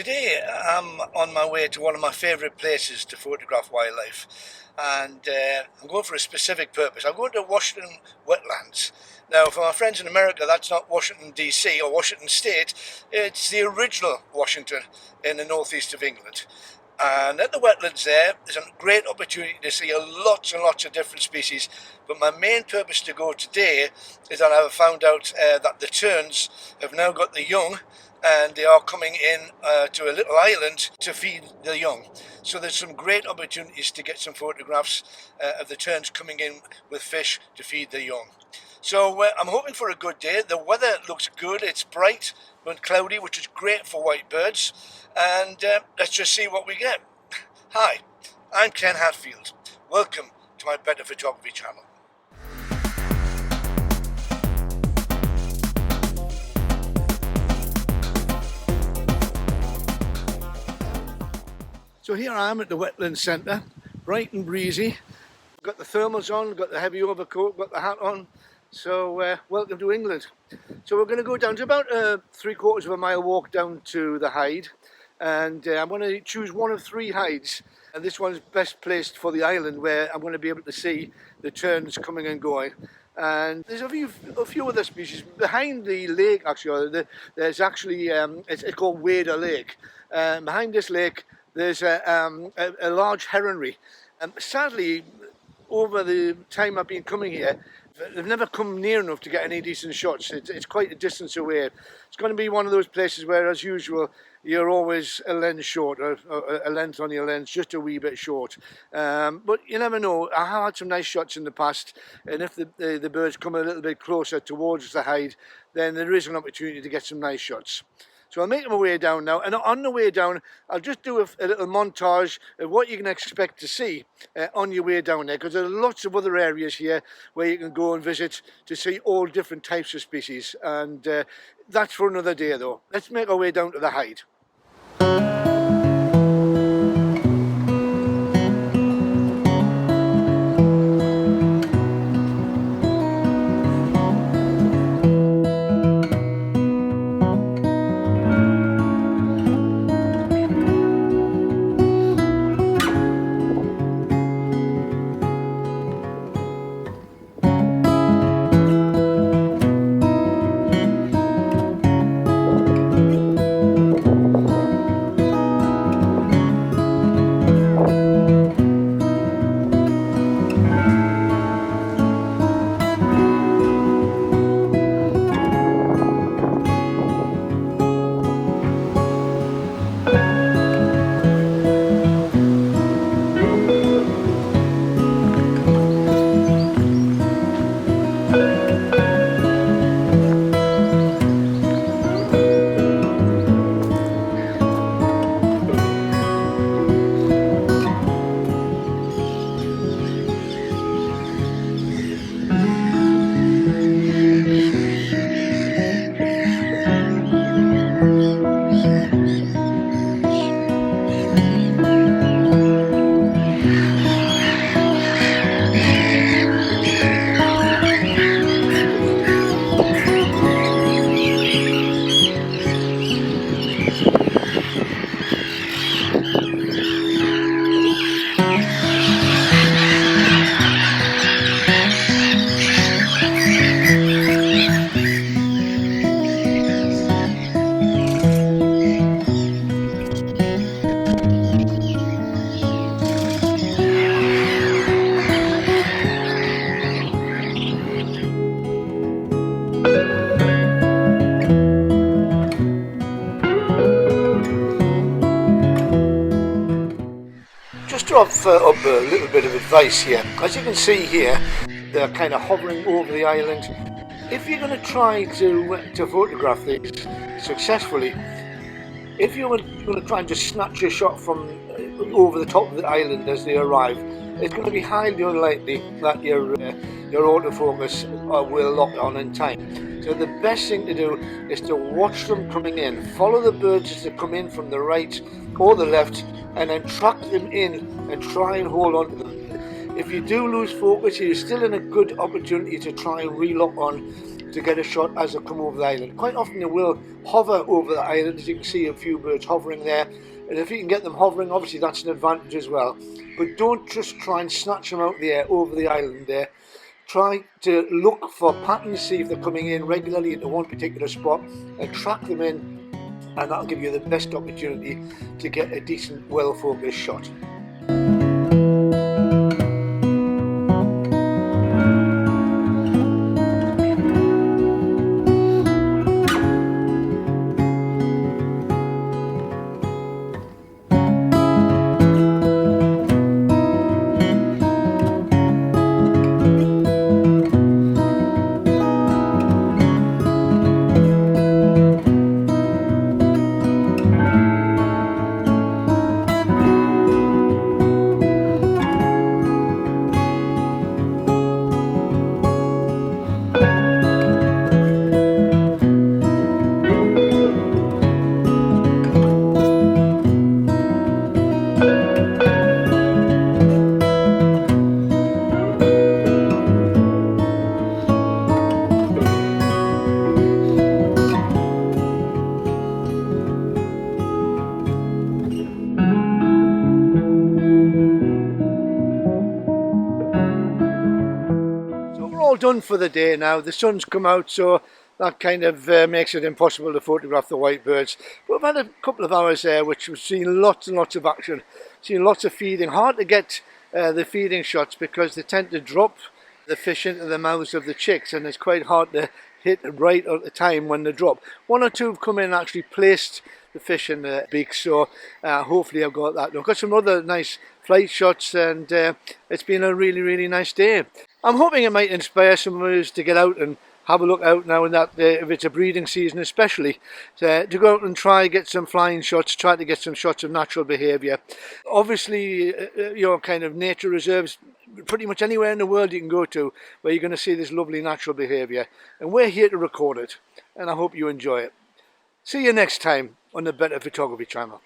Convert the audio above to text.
Today I'm on my way to one of my favourite places to photograph wildlife, and I'm going for a specific purpose. I'm going to Washington Wetlands. Now, for my friends in America, that's not Washington DC or Washington State, it's the original Washington in the northeast of England. And at the wetlands there's a great opportunity to see lots and lots of different species. But my main purpose to go today is that I've found out that the terns have now got the young, and they are coming in to a little island to feed the young. So there's some great opportunities to get some photographs of the terns coming in with fish to feed the young. So I'm hoping for a good day. The weather looks good. It's bright but cloudy, which is great for white birds. And let's just see what we get. Hi, I'm Ken Hatfield. Welcome to my Better Photography channel. So here I am at the Wetlands Centre, bright and breezy. Got the thermals on, got the heavy overcoat, got the hat on. So welcome to England. So we're going to go down to about 3/4 of a mile walk down to the hide, and I'm going to choose one of 3 hides, and this one's best placed for the island where I'm going to be able to see the terns coming and going. And there's a few other species behind the lake. Actually, there's actually it's called Wade Lake. Behind this lake there's a large heronry. Sadly, over the time I've been coming here, they've never come near enough to get any decent shots. It's quite a distance away. It's going to be one of those places where, as usual, you're always a lens short, or a length on your lens just a wee bit short. But you never know. I have had some nice shots in the past, and if the birds come a little bit closer towards the hide, then there is an opportunity to get some nice shots. So I'll make my way down now, and on the way down I'll just do a little montage of what you can expect to see on your way down there, because there are lots of other areas here where you can go and visit to see all different types of species, and that's for another day though. Let's make our way down to the hide. Offer up a little bit of advice here. As you can see here, they're kind of hovering over the island. If you're going to try to photograph these successfully, if you're going to try and just snatch a shot from over the top of the island as they arrive, it's going to be highly unlikely that your autofocus will lock on in time. So the best thing to do is to watch them coming in. Follow the birds as they come in from the right or the left, and then track them in and try and hold on to them. If you do lose focus, you're still in a good opportunity to try and relock on to get a shot as they come over the island. Quite often they will hover over the island, as you can see a few birds hovering there, and if you can get them hovering, obviously that's an advantage as well. But don't just try and snatch them out of the air over the island there. Try to look for patterns, see if they're coming in regularly into one particular spot, and track them in, and that'll give you the best opportunity to get a decent, well-focused shot. All done for the day now. The sun's come out, so that kind of makes it impossible to photograph the white birds. But we've had a couple of hours there which we've seen lots and lots of action, seen lots of feeding. Hard to get the feeding shots because they tend to drop the fish into the mouths of the chicks, and it's quite hard to hit right at the time when they drop. One or two have come in and actually placed the fish in the beak, so hopefully I've got that. I've got some other nice flight shots, and it's been a really nice day. I'm hoping it might inspire some of us to get out and have a look out now, and that if it's a breeding season especially, to go out and try get some flying shots, try to get some shots of natural behaviour. Obviously, kind of nature reserves, pretty much anywhere in the world you can go to where you're going to see this lovely natural behaviour, and we're here to record it, and I hope you enjoy it. See you next time on the Better Photography channel.